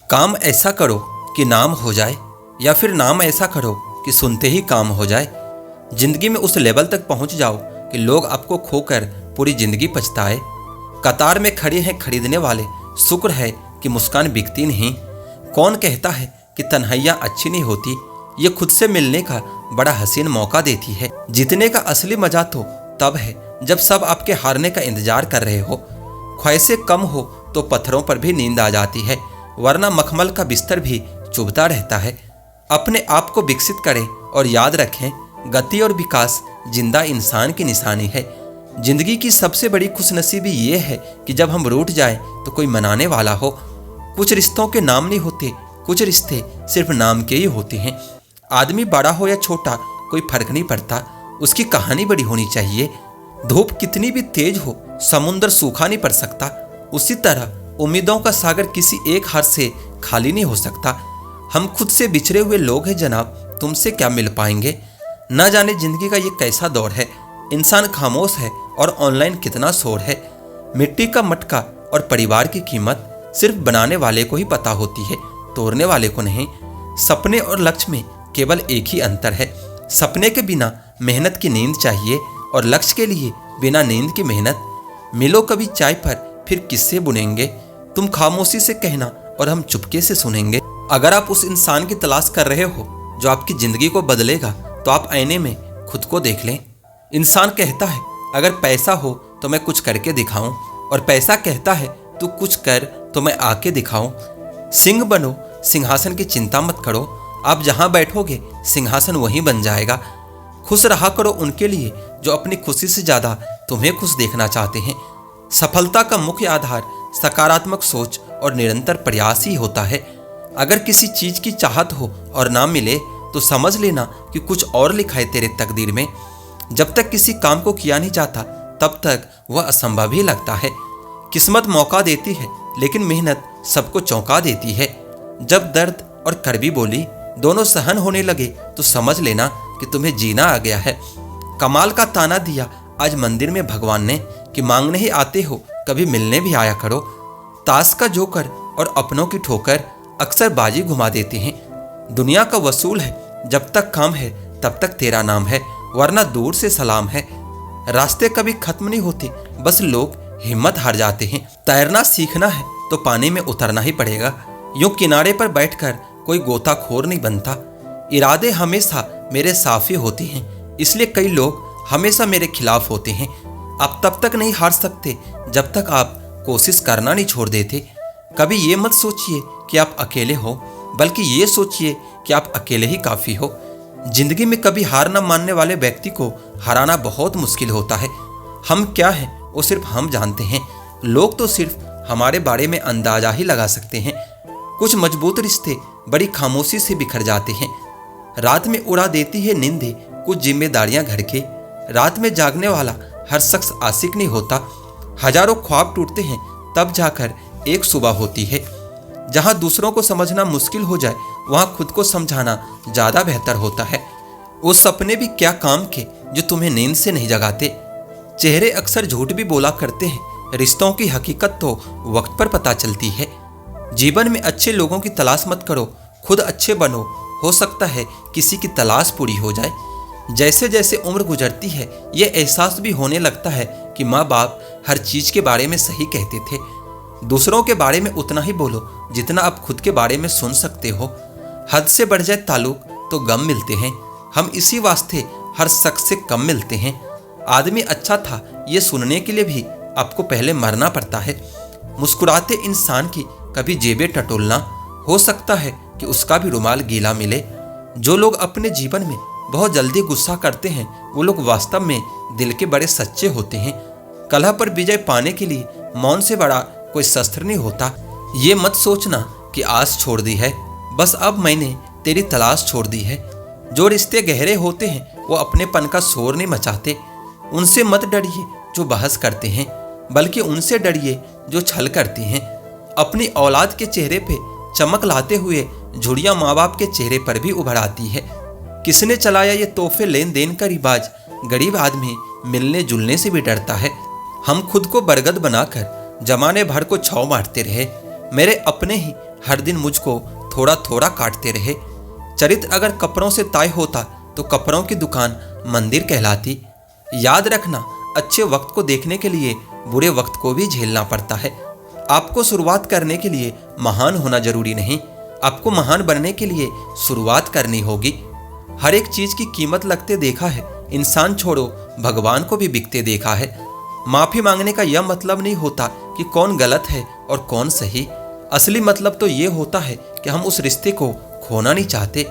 काम ऐसा करो कि नाम हो जाए, या फिर नाम ऐसा करो कि सुनते ही काम हो जाए। जिंदगी में उस लेवल तक पहुंच जाओ कि लोग आपको खोकर पूरी जिंदगी पछताए। कतार में खड़े हैं खरीदने वाले, शुक्र है कि मुस्कान बिकती नहीं। कौन कहता है कि तन्हाइयाँ अच्छी नहीं होती, ये खुद से मिलने का बड़ा हसीन मौका देती है। जीतने का असली मजा तो तब है जब सब आपके हारने का इंतजार कर रहे हो। ख्वाहिशें कम हो तो पत्थरों पर भी नींद आ जाती है, वरना मखमल का बिस्तर भी चुभता रहता है। अपने आप को विकसित करें और याद रखें, गति और विकास जिंदा इंसान की निशानी है। जिंदगी की सबसे बड़ी खुशनसीबी ये है कि जब हम रूठ जाएं तो कोई मनाने वाला हो। कुछ रिश्तों के नाम नहीं होते, कुछ रिश्ते सिर्फ नाम के ही होते हैं। आदमी बड़ा हो या छोटा कोई फर्क नहीं पड़ता, उसकी कहानी बड़ी होनी चाहिए। धूप कितनी भी तेज हो, समुंदर सूखा नहीं पड़ सकता। उसी तरह उम्मीदों का सागर किसी एक हार से खाली नहीं हो सकता। हम खुद से बिछड़े हुए लोग हैं जनाब, तुमसे क्या मिल पाएंगे। न जाने जिंदगी का ये कैसा दौर है, इंसान खामोश है और ऑनलाइन कितना शोर है। मिट्टी का मटका और परिवार की कीमत सिर्फ बनाने वाले को ही पता होती है, तोड़ने वाले को नहीं। सपने और लक्ष्य में केवल एक ही अंतर है, सपने के बिना मेहनत की नींद चाहिए और लक्ष्य के लिए बिना नींद की मेहनत। मिलो कभी चाय पर फिर किससे बुनेंगे, तुम खामोशी से कहना और हम चुपके से सुनेंगे। अगर आप उस इंसान की तलाश कर रहे हो जो आपकी जिंदगी को बदलेगा, तो आप आईने में खुद को देख लें। इंसान कहता है अगर पैसा हो तो मैं कुछ करके दिखाऊं, और पैसा कहता है तू कुछ कर तो मैं आके दिखाऊं। सिंह बनो, सिंहासन की चिंता मत करो, आप जहां बैठोगे सिंहासन वहीं बन जाएगा। खुश रहा करो उनके लिए जो अपनी खुशी से ज्यादा तुम्हें खुश देखना चाहते हैं। सफलता का मुख्य आधार सकारात्मक सोच और निरंतर प्रयास ही होता है। अगर किसी चीज की चाहत हो और ना मिले तो समझ लेना कि कुछ और लिखा है तेरे तकदीर में। जब तक किसी काम को किया नहीं जाता तब तक वह असंभव ही लगता है। किस्मत मौका देती है लेकिन मेहनत सबको चौंका देती है। जब दर्द और कड़वी बोली दोनों सहन होने लगे तो समझ लेना कि तुम्हें जीना आ गया है। कमाल का ताना दिया आज मंदिर में भगवान ने कि मांगने ही आते हो, कभी मिलने भी आया करो। ताश का जोकर और अपनों की ठोकर अक्सर बाजी घुमा देते हैं। दुनिया का वसूल है, जब तक काम है तब तक तेरा नाम है, वरना दूर से सलाम है। रास्ते कभी खत्म नहीं होते, बस लोग हिम्मत हार जाते हैं। तैरना सीखना है तो पानी में उतरना ही पड़ेगा। यूं किनारे पर बैठकर कोई गोताखोर नहीं बनता। इरादे हमेशा मेरे साफ ही होते हैं, इसलिए कई लोग हमेशा मेरे खिलाफ होते हैं। आप तब तक नहीं हार सकते जब तक आप कोशिश करना नहीं छोड़ देते। कभी ये मत सोचिए कि आप अकेले हो, बल्कि ये सोचिए कि आप अकेले ही काफ़ी हो। जिंदगी में कभी हार न मानने वाले व्यक्ति को हराना बहुत मुश्किल होता है। हम क्या हैं वो सिर्फ हम जानते हैं, लोग तो सिर्फ हमारे बारे में अंदाजा ही लगा सकते हैं। कुछ मजबूत रिश्ते बड़ी खामोशी से बिखर जाते हैं। रात में उड़ा देती है नींदें कुछ जिम्मेदारियां घर के। रात में जागने वाला हर शख्स आशिक नहीं होता। हजारों ख्वाब टूटते हैं तब जाकर एक सुबह होती है। जहां दूसरों को समझना मुश्किल हो जाए वहां खुद को समझाना ज्यादा बेहतर होता है। वो सपने भी क्या काम के जो तुम्हें नींद से नहीं जगाते। चेहरे अक्सर झूठ भी बोला करते हैं, रिश्तों की हकीकत तो वक्त पर पता चलती है। जीवन में अच्छे लोगों की तलाश मत करो, खुद अच्छे बनो, हो सकता है किसी की तलाश पूरी हो जाए। जैसे जैसे उम्र गुजरती है ये एहसास भी होने लगता है कि माँ बाप हर चीज के बारे में सही कहते थे। दूसरों के बारे में उतना ही बोलो जितना आप खुद के बारे में सुन सकते हो। हद से बढ़ जाए ताल्लुक तो गम मिलते हैं, हम इसी वास्ते हर शख्स से कम मिलते हैं। आदमी अच्छा था ये सुनने के लिए भी आपको पहले मरना पड़ता है। मुस्कुराते इंसान की कभी जेबें टटोलना, हो सकता है कि उसका भी रुमाल गीला मिले। जो लोग अपने जीवन में बहुत जल्दी गुस्सा करते हैं वो लोग वास्तव में दिल के बड़े सच्चे होते हैं। कलह पर विजय पाने के लिए मौन से बड़ा कोई शस्त्र नहीं होता। ये मत सोचना कि आस छोड़ दी है, बस अब मैंने तेरी तलाश छोड़ दी है। जो रिश्ते गहरे होते हैं वो अपनेपन का शोर नहीं मचाते। उनसे मत डरिए जो बहस करते हैं, बल्कि उनसे डरिए जो छल करते हैं। अपनी औलाद के चेहरे पे चमक लाते हुए झुर्रियां माँ बाप के चेहरे पर भी उभर आती है। किसने चलाया ये तोहफे लेन देन का रिवाज, गरीब आदमी मिलने जुलने से भी डरता है। हम खुद को बरगद बनाकर जमाने भर को छाव मारते रहे। मेरे अपने ही हर दिन मुझको थोड़ा थोड़ा काटते रहे। चरित्र अगर कपड़ों से तय होता तो कपड़ों की दुकान मंदिर कहलाती। याद रखना, अच्छे वक्त को देखने के लिए बुरे वक्त को भी झेलना पड़ता है। आपको शुरुआत करने के लिए महान होना जरूरी नहीं, आपको महान बनने के लिए शुरुआत करनी होगी। हर एक चीज की कीमत लगते देखा है, इंसान छोड़ो भगवान को भी बिकते देखा है। माफी मांगने का यह मतलब नहीं होता कि कौन गलत है और कौन सही। असली मतलब तो ये होता है कि हम उस रिश्ते को खोना नहीं चाहते।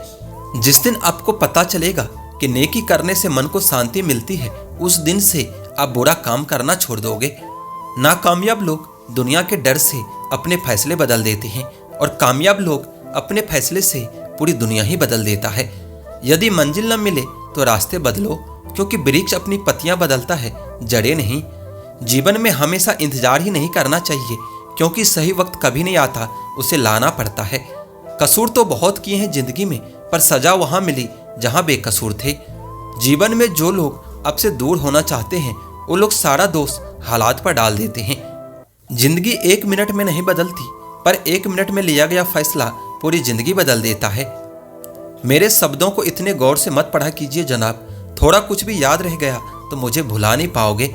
जिस दिन आपको पता चलेगा कि नेकी करने से मन को शांति मिलती है, उस दिन से आप बुरा काम करना छोड़ दोगे। नाकामयाब लोग दुनिया के डर से अपने फैसले बदल देते हैं और कामयाब लोग अपने फैसले से पूरी दुनिया ही बदल देता है। यदि मंजिल न मिले तो रास्ते बदलो, क्योंकि वृक्ष अपनी पत्तियां बदलता है, जड़ें नहीं। जीवन में हमेशा इंतजार ही नहीं करना चाहिए, क्योंकि सही वक्त कभी नहीं आता, उसे लाना पड़ता है। कसूर तो बहुत किए हैं जिंदगी में, पर सजा वहां मिली जहां बेकसूर थे। जीवन में जो लोग आपसे दूर होना चाहते हैं, वो लोग सारा दोष हालात पर डाल देते हैं। जिंदगी 1 मिनट में नहीं बदलती, पर 1 मिनट में लिया गया फैसला पूरी जिंदगी बदल देता है। मेरे शब्दों को इतने गौर से मत पढ़ा कीजिए जनाब, थोड़ा कुछ भी याद रह गया तो मुझे भुला नहीं पाओगे।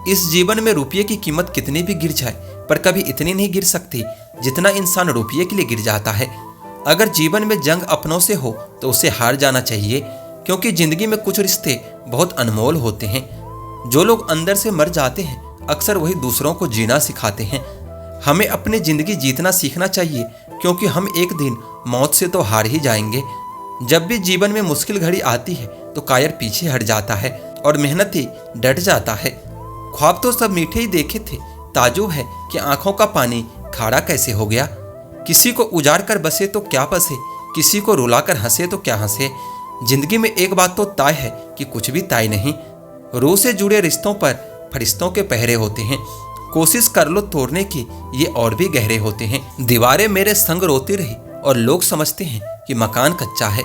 इस जीवन में रुपये की कीमत कितनी भी गिर जाए, पर कभी इतनी नहीं गिर सकती जितना इंसान रुपये के लिए गिर जाता है। अगर जीवन में जंग अपनों से हो तो उसे हार जाना चाहिए, क्योंकि जिंदगी में कुछ रिश्ते बहुत अनमोल होते हैं। जो लोग अंदर से मर जाते हैं, अक्सर वही दूसरों को जीना सिखाते हैं। हमें अपनी जिंदगी जीतना सीखना चाहिए, क्योंकि हम एक दिन मौत से तो हार ही जाएंगे। जब भी जीवन में मुश्किल घड़ी आती है तो कायर पीछे हट जाता है और मेहनती डट जाता है। ख्वाब तो सब मीठे ही देखे थे, ताजुब है कि आंखों का पानी खारा कैसे हो गया। किसी को उजाड़ कर बसे तो क्या बसे, किसी को रुलाकर हंसे तो क्या हंसे। जिंदगी में एक बात तो तय है कि कुछ भी तय नहीं। रूह से जुड़े रिश्तों पर फरिश्तों के पहरे होते हैं, कोशिश कर लो तोड़ने की, ये और भी गहरे होते हैं। दीवारें मेरे संग रोती रही और लोग समझते हैं कि मकान कच्चा है।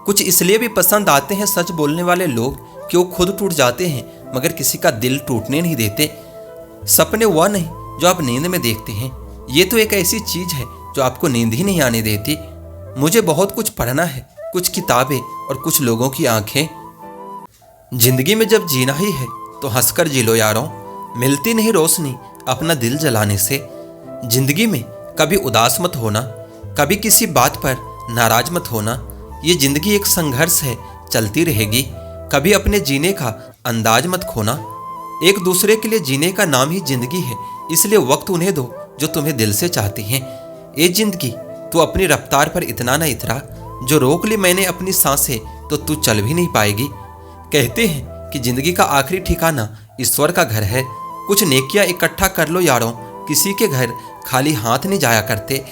कुछ इसलिए भी पसंद आते हैं सच बोलने वाले लोग कि वो खुद टूट जाते हैं मगर किसी का दिल टूटने नहीं देते। सपने वह नहीं जो आप नींद में देखते हैं, ये तो एक ऐसी चीज है जो आपको नींद ही नहीं आने देती। मुझे बहुत कुछ पढ़ना है, कुछ किताबें और कुछ लोगों की आंखें। जिंदगी में जब जीना ही है तो हंसकर जी लो यारों, मिलती नहीं रोशनी अपना दिल जलाने से। जिंदगी में कभी उदास मत होना, कभी किसी बात पर नाराज मत होना। ये जिंदगी एक संघर्ष है, चलती रहेगी। कभी अपने जीने का अंदाज मत खोना। एक दूसरे के लिए जीने का नाम ही जिंदगी है, इसलिए वक्त उन्हें दो जो तुम्हें दिल से चाहते हैं। ये जिंदगी तू अपनी रफ्तार पर इतना न इतरा, जो रोक ली मैंने अपनी सांसें तो तू चल भी नहीं पाएगी। कहते हैं कि जिंदगी का आखिरी ठिकाना ईश्वर का घर है। कुछ नेकियां इकट्ठा कर लो यारों, किसी के घर खाली हाथ नहीं जाया करते।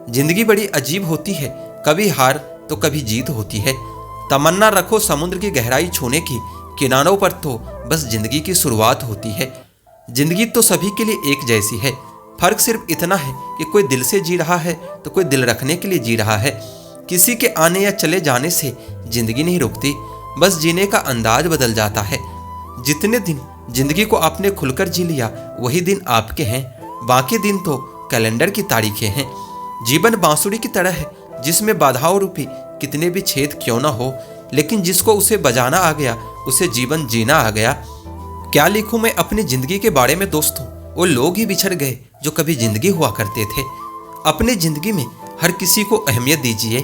जिंदगी बड़ी अजीब होती है, कभी हार तो कभी जीत होती है। तमन्ना रखो समुद्र की गहराई छूने की, किनारों पर तो बस जिंदगी की शुरुआत होती है। जिंदगी तो सभी के लिए एक जैसी है, फर्क सिर्फ इतना है कि कोई दिल से जी रहा है तो कोई दिल रखने के लिए जी रहा है। किसी के आने या चले जाने से जिंदगी नहीं रुकती, बस जीने का अंदाज बदल जाता है। जितने दिन जिंदगी को आपने खुलकर जी लिया वही दिन आपके हैं, बाकी दिन तो कैलेंडर की तारीखें हैं। जीवन बांसुरी की तरह है, जिसमें बाधाओं रूपी कितने भी छेद क्यों ना हो, लेकिन जिसको उसे बजाना आ गया उसे जीवन जीना आ गया। क्या लिखूं मैं अपनी जिंदगी के बारे में दोस्तों, वो लोग ही बिछड़ गए जो कभी जिंदगी हुआ करते थे। अपनी जिंदगी में हर किसी को अहमियत दीजिए,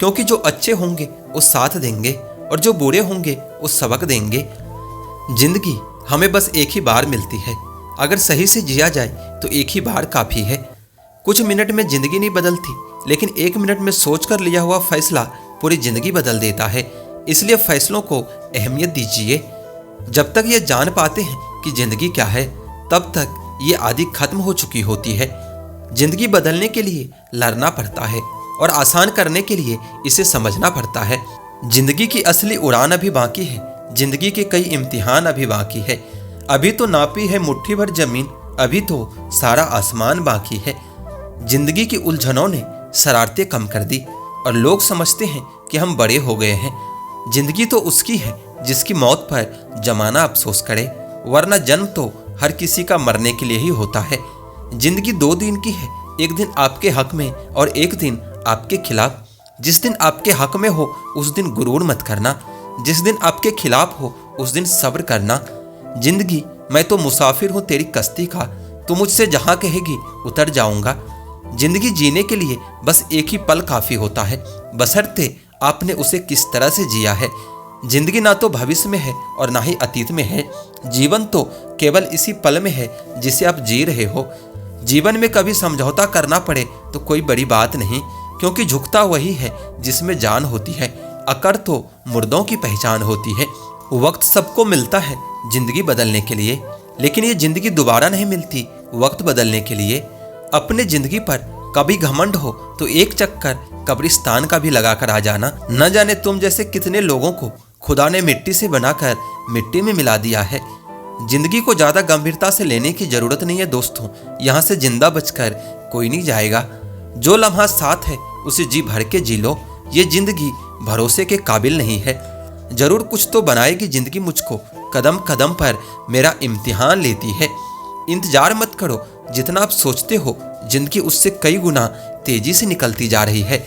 क्योंकि जो अच्छे होंगे वो साथ देंगे और जो बुरे होंगे वो सबक देंगे। जिंदगी हमें बस एक ही बार मिलती है, अगर सही से जिया जाए तो एक ही बार काफ़ी है। कुछ मिनट में जिंदगी नहीं बदलती, लेकिन 1 मिनट में सोचकर लिया हुआ फैसला पूरी जिंदगी बदल देता है। इसलिए फैसलों को अहमियत दीजिए। जब तक ये जान पाते हैं कि जिंदगी क्या है, तब तक ये आदि खत्म हो चुकी होती है। जिंदगी बदलने के लिए लड़ना पड़ता है और आसान करने के लिए इसे समझना पड़ता है। जिंदगी की असली उड़ान अभी बाकी है, जिंदगी के कई इम्तिहान अभी बाकी है। अभी तो नापी है मुट्ठी भर जमीन, अभी तो सारा आसमान बाकी है। जिंदगी की उलझनों ने शरारतें कम कर दी और लोग समझते हैं कि हम बड़े हो गए हैं। जिंदगी तो उसकी है जिसकी मौत पर जमाना अफसोस करे, वरना जन्म तो हर किसी का मरने के लिए ही होता है। जिंदगी 2 दिन की है, एक दिन आपके हक में और एक दिन आपके खिलाफ। जिस दिन आपके हक में हो उस दिन गुरूर मत करना, जिस दिन आपके खिलाफ हो उस दिन सब्र करना। जिंदगी मैं तो मुसाफिर हूँ तेरी कश्ती का, तू मुझसे जहाँ कहेगी उतर जाऊंगा। जिंदगी जीने के लिए बस एक ही पल काफी होता है, बशर्ते आपने उसे किस तरह से जिया है। जिंदगी ना तो भविष्य में है और ना ही अतीत में है, जीवन तो केवल इसी पल में है जिसे आप जी रहे हो। जीवन में कभी समझौता करना पड़े तो कोई बड़ी बात नहीं, क्योंकि झुकता वही है जिसमें जान होती है, अकड़ तो मुर्दों की पहचान होती है। वक्त सबको मिलता है जिंदगी बदलने के लिए, लेकिन ये जिंदगी दोबारा नहीं मिलती वक्त बदलने के लिए। अपने जिंदगी पर कभी घमंड हो तो एक चक्कर कब्रिस्तान का भी लगाकर आ जाना। न जाने तुम जैसे कितने लोगों को खुदा ने मिट्टी से बनाकर मिट्टी में मिला दिया है। जिंदगी को ज्यादा गंभीरता से लेने की जरूरत नहीं है दोस्तों, यहाँ से जिंदा बचकर कोई नहीं जाएगा। जो लम्हा साथ है उसे जी भर के जी लो, ये जिंदगी भरोसे के काबिल नहीं है। जरूर कुछ तो बनाएगी जिंदगी मुझको, कदम कदम पर मेरा इम्तिहान लेती है। इंतजार मत करो, जितना आप सोचते हो जिंदगी उससे कई गुना तेजी से निकलती जा रही है।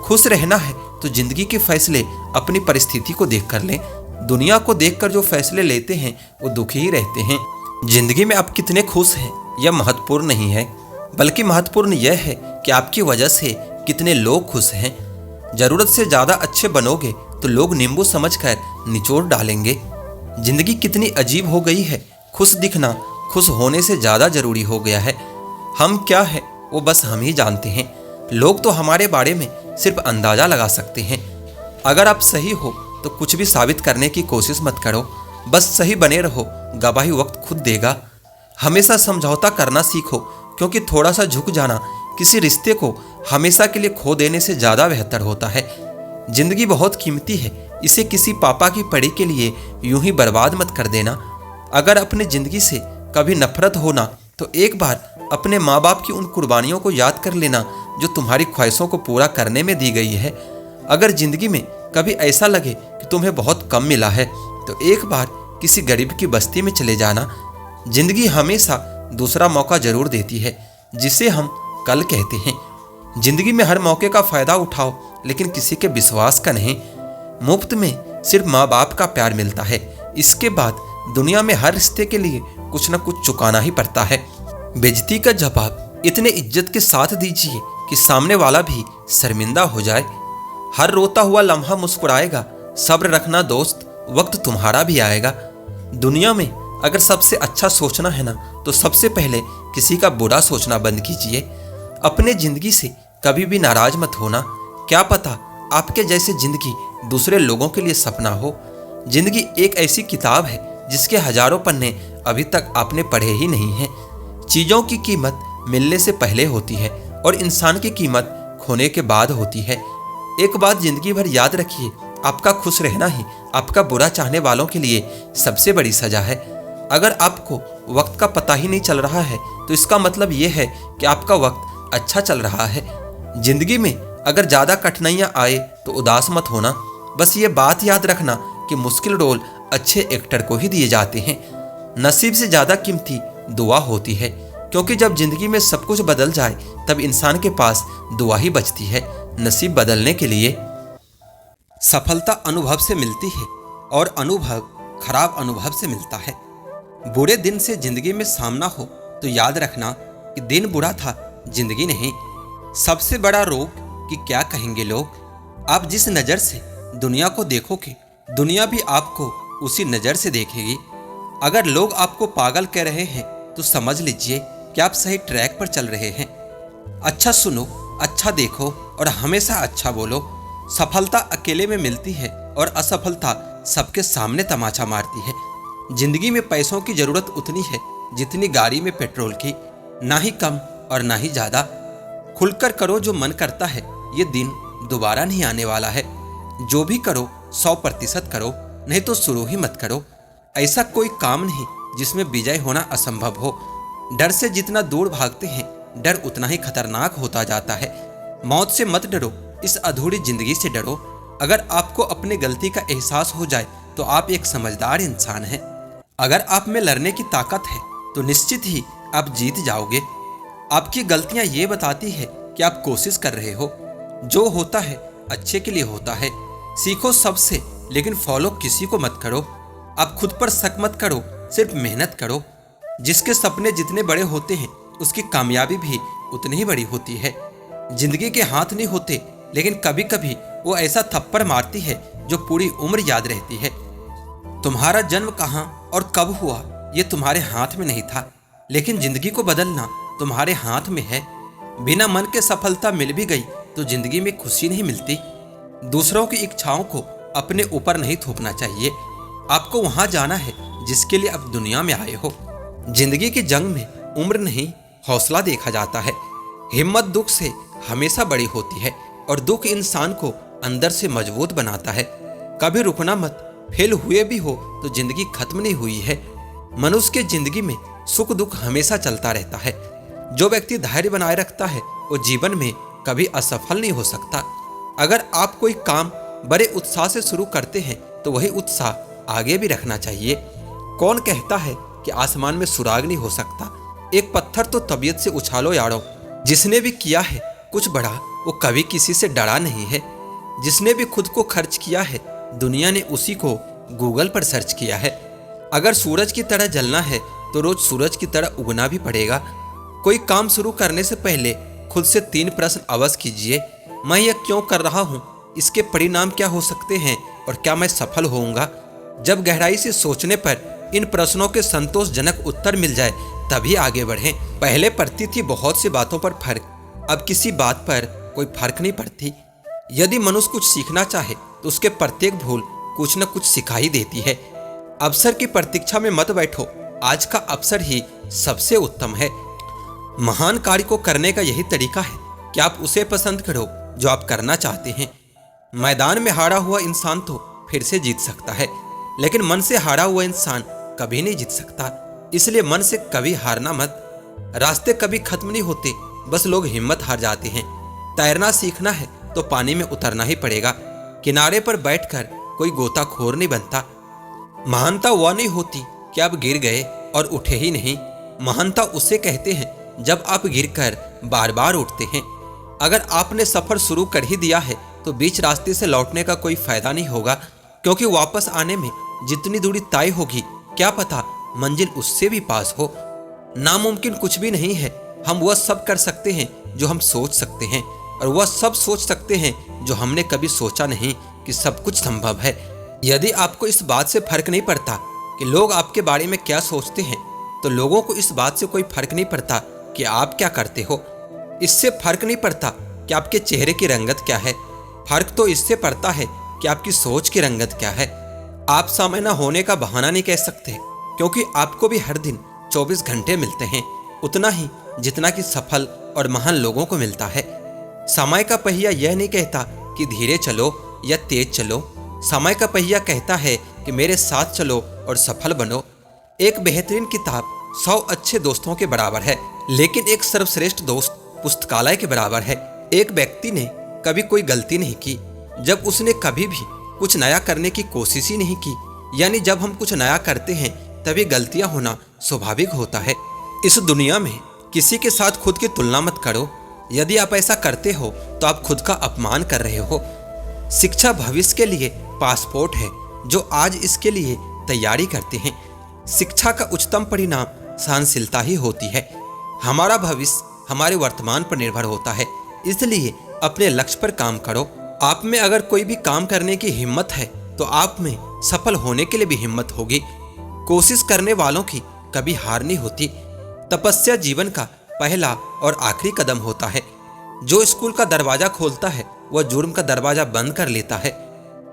खुश रहना है तो जिंदगी के फैसले अपनी परिस्थिति को देख कर लें। दुनिया को देखकर जो फैसले लेते हैं वो दुखी ही रहते हैं। जिंदगी में आप कितने खुश हैं यह महत्वपूर्ण नहीं है, बल्कि महत्वपूर्ण यह है कि आपकी वजह से कितने लोग खुश हैं। जरूरत से ज्यादा अच्छे बनोगे तो लोग नींबू समझकर निचोड़ डालेंगे। जिंदगी कितनी अजीब हो गई है, खुश दिखना खुश होने से ज्यादा जरूरी हो गया है। हम क्या है वो बस हम ही जानते हैं, लोग तो हमारे बारे में सिर्फ अंदाजा लगा सकते हैं। अगर आप सही हो तो कुछ भी साबित करने की कोशिश मत करो, बस सही बने रहो, गवाही वक्त खुद देगा। हमेशा समझौता करना सीखो, क्योंकि थोड़ा सा झुक जाना किसी रिश्ते को हमेशा के लिए खो देने से ज़्यादा बेहतर होता है। जिंदगी बहुत कीमती है, इसे किसी पापा की पड़ी के लिए यूं ही बर्बाद मत कर देना। अगर अपनी जिंदगी से कभी नफरत होना तो एक बार अपने माँ बाप की उन कुर्बानियों को याद कर लेना जो तुम्हारी ख्वाहिशों को पूरा करने में दी गई है। अगर जिंदगी में कभी ऐसा लगे कि तुम्हें बहुत कम मिला है तो एक बार किसी गरीब की बस्ती में चले जाना। जिंदगी हमेशा दूसरा मौका जरूर देती है, जिसे हम कल कहते हैं। जिंदगी में हर मौके का फायदा उठाओ, लेकिन किसी के विश्वास का नहीं। मुफ्त में सिर्फ माँ बाप का प्यार मिलता है, इसके बाद दुनिया में हर रिश्ते के लिए कुछ न कुछ चुकाना ही पड़ता है। बेइज्जती का जवाब इतने इज्जत के साथ दीजिए कि सामने वाला भी शर्मिंदा हो जाए। हर रोता हुआ लम्हा मुस्कुराएगा, सब्र रखना दोस्त, वक्त तुम्हारा भी आएगा। दुनिया में अगर सबसे अच्छा सोचना है ना तो सबसे पहले किसी का बुरा सोचना बंद कीजिए। अपने जिंदगी से कभी भी नाराज मत होना, क्या पता आपके जैसे जिंदगी दूसरे लोगों के लिए सपना हो। जिंदगी एक ऐसी किताब है जिसके हजारों पन्ने अभी तक आपने पढ़े ही नहीं हैं। चीज़ों की कीमत मिलने से पहले होती है और इंसान की कीमत खोने के बाद होती है। एक बात जिंदगी भर याद रखिए, आपका खुश रहना ही आपका बुरा चाहने वालों के लिए सबसे बड़ी सजा है। अगर आपको वक्त का पता ही नहीं चल रहा है तो इसका मतलब ये है कि आपका वक्त अच्छा चल रहा है। जिंदगी में अगर ज़्यादा कठिनाइयाँ आए तो उदास मत होना, बस ये बात याद रखना कि मुश्किल रोल अच्छे एक्टर को ही दिए जाते हैं। नसीब से ज़्यादा कीमती दुआ होती है, क्योंकि जब जिंदगी में सब कुछ बदल जाए तब इंसान के पास दुआ ही बचती है नसीब बदलने के लिए। सफलता अनुभव से मिलती है और अनुभव खराब अनुभव से मिलता है। बुरे दिन से जिंदगी में सामना हो तो याद रखना कि दिन बुरा था, जिंदगी नहीं। सबसे बड़ा रोग कि क्या कहेंगे लोग। आप जिस नज़र से दुनिया को देखोगे, दुनिया भी आपको उसी नज़र से देखेगी। अगर लोग आपको पागल कह रहे हैं तो समझ लीजिए कि आप सही ट्रैक पर चल रहे हैं। अच्छा सुनो, अच्छा देखो और हमेशा अच्छा बोलो। सफलता अकेले में मिलती है और असफलता सबके सामने तमाचा मारती है। जिंदगी में पैसों की जरूरत उतनी है जितनी गाड़ी में पेट्रोल की, ना ही कम और ना ही ज़्यादा। खुलकर करो जो मन करता है, ये दिन दोबारा नहीं आने वाला है। जो भी करो 100% करो, नहीं तो शुरू ही मत करो। ऐसा कोई काम नहीं जिसमें विजय होना असंभव हो। डर से जितना दूर भागते हैं, डर उतना ही खतरनाक होता जाता है। मौत से मत डरो, इस अधूरी जिंदगी से डरो। अगर आपको अपनी गलती का एहसास हो जाए तो आप एक समझदार इंसान हैं। अगर आप में लड़ने की ताकत है तो निश्चित ही आप जीत जाओगे। आपकी गलतियां ये बताती है कि आप कोशिश कर रहे हो। जो होता है अच्छे के लिए होता है। सीखो सबसे, लेकिन फॉलो किसी को मत करो। आप खुद पर शक मत करो, सिर्फ मेहनत करो। जिसके सपने जितने बड़े होते हैं उसकी कामयाबी भी उतनी ही बड़ी होती है। जिंदगी के हाथ नहीं होते, लेकिन कभी कभी वो ऐसा थप्पड़ मारती है जो पूरी उम्र याद रहती है। तुम्हारा जन्म कहाँ और कब हुआ ये तुम्हारे हाथ में नहीं था, लेकिन जिंदगी को बदलना तुम्हारे हाथ में है। बिना मन के सफलता मिल भी गई तो जिंदगी में खुशी नहीं मिलती। दूसरों की इच्छाओं को अपने ऊपर नहीं थोपना चाहिए। आपको वहां जाना है जिसके लिए आप दुनिया में आए हो। जिंदगी की जंग में उम्र नहीं, हौसला देखा जाता है। हिम्मत दुख से हमेशा बड़ी होती है और दुख इंसान को अंदर से मजबूत बनाता है। कभी रुकना मत। फेल हुए भी हो तो जिंदगी खत्म नहीं हुई है। मनुष्य की जिंदगी में सुख दुख हमेशा चलता रहता है। जो व्यक्ति धैर्य बनाए रखता है वो जीवन में कभी असफल नहीं हो सकता। अगर आप कोई काम बड़े उत्साह से शुरू करते हैं तो वही उत्साह आगे भी रखना चाहिए। कौन कहता है कि आसमान में सुराग नहीं हो सकता? एक पत्थर तो तबीयत से उछालो यारो। जिसने भी किया है कुछ बड़ा वो कभी किसी से डरा नहीं है। जिसने भी खुद को खर्च किया है दुनिया ने उसी को गूगल पर सर्च किया है। अगर सूरज की तरह जलना है तो रोज सूरज की तरह उगना भी पड़ेगा। कोई काम शुरू करने से पहले खुद से 3 प्रश्न अवश्य कीजिए। मैं यह क्यों कर रहा हूँ? इसके परिणाम क्या हो सकते हैं? और क्या मैं सफल होऊंगा? जब गहराई से सोचने पर इन प्रश्नों के संतोषजनक उत्तर मिल जाए तभी आगे बढ़ें। पहले पड़ती थी बहुत सी बातों पर फर्क, अब किसी बात पर कोई फर्क नहीं पड़ती। यदि मनुष्य कुछ सीखना चाहे तो उसके प्रत्येक भूल कुछ न कुछ सिखा ही देती है। अवसर की प्रतीक्षा में मत बैठो, आज का अवसर ही सबसे उत्तम है। महान कार्य को करने का यही तरीका है कि आप उसे पसंद करो जो आप करना चाहते हैं। मैदान में हारा हुआ इंसान तो फिर से जीत सकता है, लेकिन मन से हारा हुआ इंसान कभी नहीं जीत सकता। इसलिए मन से कभी हारना मत। रास्ते कभी खत्म नहीं होते, बस लोग हिम्मत हार जाते हैं। तैरना सीखना है तो पानी में उतरना ही पड़ेगा। किनारे पर बैठकर कोई गोताखोर नहीं बनता। महानता वह नहीं होती कि आप गिर गए और उठे ही नहीं। महानता उसे कहते हैं जब आप गिरकर बार बार उठते हैं। अगर आपने सफर शुरू कर ही दिया है तो बीच रास्ते से लौटने का कोई फायदा नहीं होगा, क्योंकि वापस आने में जितनी दूरी तय होगी क्या पता मंजिल उससे भी पास हो। नामुमकिन कुछ भी नहीं है। हम वह सब कर सकते हैं जो हम सोच सकते हैं, और वह सब सोच सकते हैं जो हमने कभी सोचा नहीं कि सब कुछ संभव है। यदि आपको इस बात से फर्क नहीं पड़ता कि लोग आपके बारे में क्या सोचते हैं, तो लोगों को इस बात से कोई फर्क नहीं पड़ता कि आप क्या करते हो। इससे फर्क नहीं पड़ता कि आपके चेहरे की रंगत क्या है। फर्क तो इससे पड़ता है कि आपकी सोच की रंगत क्या है। आप समय न होने का बहाना नहीं कह सकते, क्योंकि आपको भी हर दिन 24 घंटे मिलते हैं, उतना ही जितना कि सफल और महान लोगों को मिलता है। समय का पहिया यह नहीं कहता कि धीरे चलो या तेज चलो। समय का पहिया कहता है कि मेरे साथ चलो और सफल बनो। एक बेहतरीन किताब 100 अच्छे दोस्तों के बराबर है, लेकिन एक सर्वश्रेष्ठ दोस्त पुस्तकालय के बराबर है। एक व्यक्ति ने कभी कोई गलती नहीं की जब उसने कभी भी कुछ नया करने की कोशिश ही नहीं की। यानी जब हम कुछ नया करते हैं तभी गलतियां होना स्वाभाविक होता है। इस दुनिया में किसी के साथ खुद की तुलना मत करो। यदि आप ऐसा करते हो तो आप खुद का अपमान कर रहे हो। शिक्षा भविष्य के लिए पासपोर्ट है जो आज इसके लिए तैयारी करते हैं। शिक्षा का उच्चतम परिणाम सहनशीलता ही होती है। हमारा भविष्य हमारे वर्तमान पर निर्भर होता है, इसलिए अपने लक्ष्य पर काम करो। आप में अगर कोई भी काम करने की हिम्मत है तो आप में सफल होने के लिए भी हिम्मत होगी। कोशिश करने वालों की कभी हार नहीं होती। तपस्या जीवन का पहला और आखिरी कदम होता है। जो स्कूल का दरवाजा खोलता है वह जुर्म का दरवाजा बंद कर लेता है।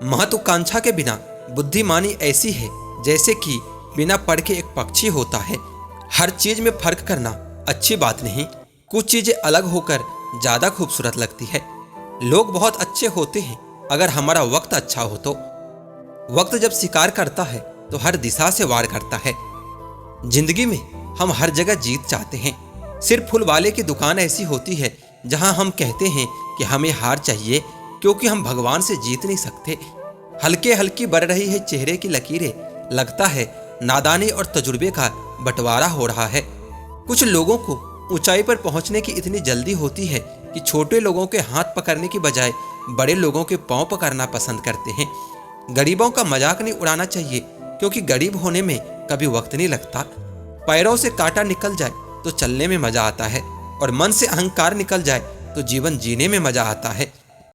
महत्वाकांक्षा के बिना बुद्धिमानी ऐसी है जैसे कि बिना पढ़ के एक पक्षी होता है। हर चीज में फर्क करना अच्छी बात नहीं। कुछ चीजें अलग होकर ज्यादा खूबसूरत लगती है। लोग बहुत अच्छे होते हैं अगर हमारा वक्त अच्छा हो तो। वक्त जब शिकार करता है तो हर दिशा से वार करता है। जिंदगी में हम हर जगह जीत चाहते हैं। सिर्फ फूल वाले की दुकान ऐसी होती है जहां हम कहते हैं कि हमें हार चाहिए, क्योंकि हम भगवान से जीत नहीं सकते। हल्के हल्की बढ़ रही है चेहरे की लकीरें, लगता है नादानी और तजुर्बे का बंटवारा हो रहा है। कुछ लोगों को ऊंचाई पर पहुंचने की इतनी जल्दी होती है कि छोटे लोगों के हाथ पकड़ने की बजाय बड़े लोगों के पांव पकड़ना पसंद करते हैं। गरीबों का मजाक नहीं उड़ाना चाहिए, क्योंकि गरीब होने में कभी वक्त नहीं लगता। पैरों से कांटा निकल जाए तो चलने में मजा आता है, और मन से अहंकार निकल जाए तो जीवन जीने में मजा आता है।